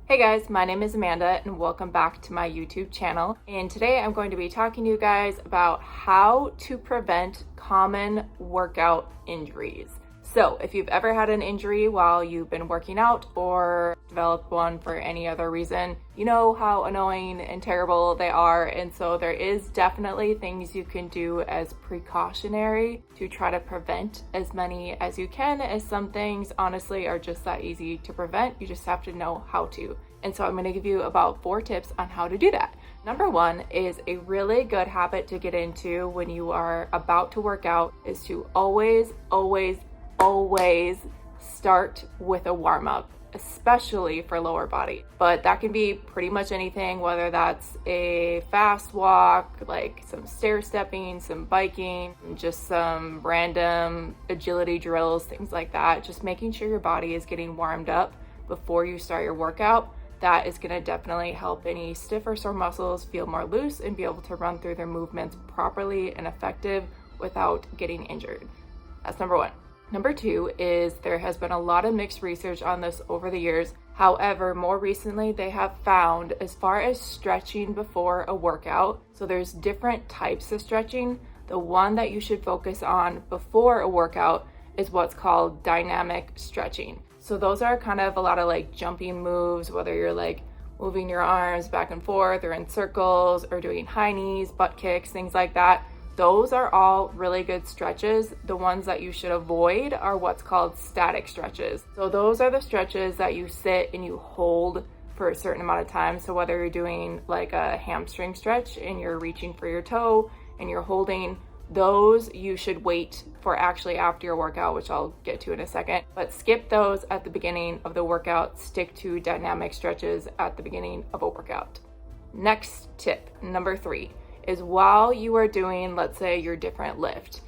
Hey guys, my name is Amanda and welcome back to my YouTube channel. And today I'm going to be talking to you guys about how to prevent common workout injuries. So if you've ever had an injury while you've been working out or developed one for any other reason, you know how annoying and terrible they are. And so there is definitely things you can do as precautionary to try to prevent as many as you can, as some things honestly are just that easy to prevent. You just have to know how to. And so I'm going to give you about 4 tips on how to do that. Number 1 is a really good habit to get into when you are about to work out is to always start with a warm-up, especially for lower body. But that can be pretty much anything, whether that's a fast walk, like some stair stepping, some biking, just some random agility drills, things like that. Just making sure your body is getting warmed up before you start your workout. That is going to definitely help any stiff or sore muscles feel more loose and be able to run through their movements properly and effective without getting injured. That's number 1. Number 2 is there has been a lot of mixed research on this over the years. However, more recently they have found as far as stretching before a workout, so there's different types of stretching. The one that you should focus on before a workout is what's called dynamic stretching. So those are kind of a lot of like jumping moves, whether you're like moving your arms back and forth or in circles or doing high knees, butt kicks, things like that. Those are all really good stretches. The ones that you should avoid are what's called static stretches. So those are the stretches that you sit and you hold for a certain amount of time. So whether you're doing like a hamstring stretch and you're reaching for your toe and you're holding, those you should wait for actually after your workout, which I'll get to in a second. But skip those at the beginning of the workout. Stick to dynamic stretches at the beginning of a workout. Next tip, number 3, is while you are doing, let's say, your different lift,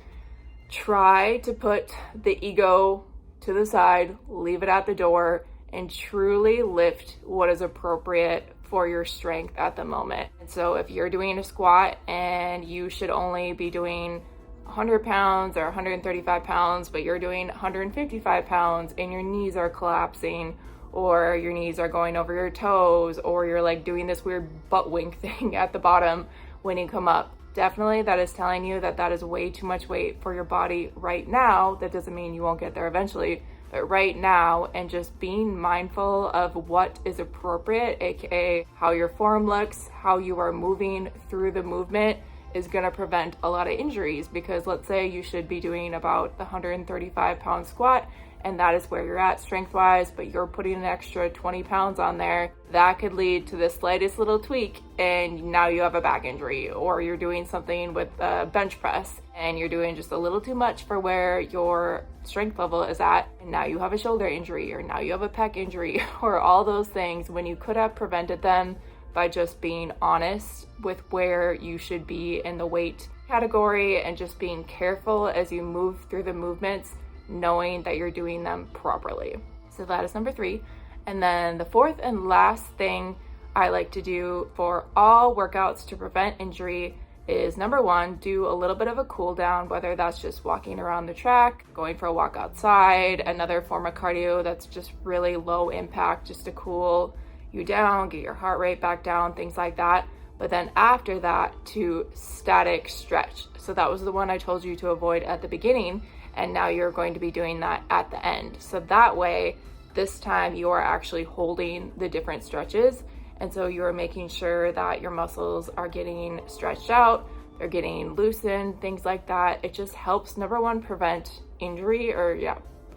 try to put the ego to the side, leave it at the door, and truly lift what is appropriate for your strength at the moment. And so if you're doing a squat and you should only be doing 100 pounds or 135 pounds, but you're doing 155 pounds and your knees are collapsing, or your knees are going over your toes, or you're like doing this weird butt wink thing at the bottom when you come up, definitely that is telling you that that is way too much weight for your body right now. That doesn't mean you won't get there eventually, but right now, and just being mindful of what is appropriate, aka how your form looks, how you are moving through the movement, is going to prevent a lot of injuries. Because let's say you should be doing about the 135 pound squat, and that is where you're at strength wise, but you're putting an extra 20 pounds on there. That could lead to the slightest little tweak and now you have a back injury. Or you're doing something with a bench press and you're doing just a little too much for where your strength level is at, and now you have a shoulder injury, or now you have a pec injury, or all those things when you could have prevented them by just being honest with where you should be in the weight category and just being careful as you move through the movements, knowing that you're doing them properly. So that is number 3. And then the 4th and last thing I like to do for all workouts to prevent injury is, number 1, do a little bit of a cool down, whether that's just walking around the track, going for a walk outside, another form of cardio that's just really low impact, just to cool you down, get your heart rate back down, things like that. But then after that, to static stretch. So that was the one I told you to avoid at the beginning, and now you're going to be doing that at the end. So that way, this time you are actually holding the different stretches, and so you're making sure that your muscles are getting stretched out, they're getting loosened, things like that. It just helps, number 1, prevent injury,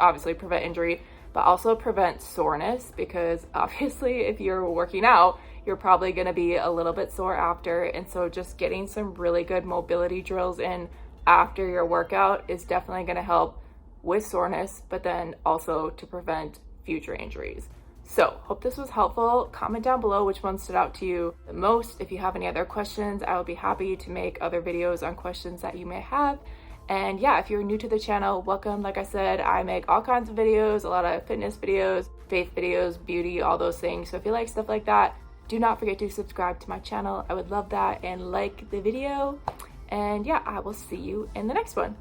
obviously prevent injury, but also prevent soreness, because obviously if you're working out, you're probably going to be a little bit sore after. And so just getting some really good mobility drills in after your workout is definitely going to help with soreness, but then also to prevent future injuries. So hope this was helpful. Comment down below which one stood out to you the most. If you have any other questions, I will be happy to make other videos on questions that you may have. And yeah, if you're new to the channel, welcome. Like I said, I make all kinds of videos, a lot of fitness videos, faith videos, beauty, all those things. So if you like stuff like that, do not forget to subscribe to my channel. I would love that, and like the video. And yeah, I will see you in the next one.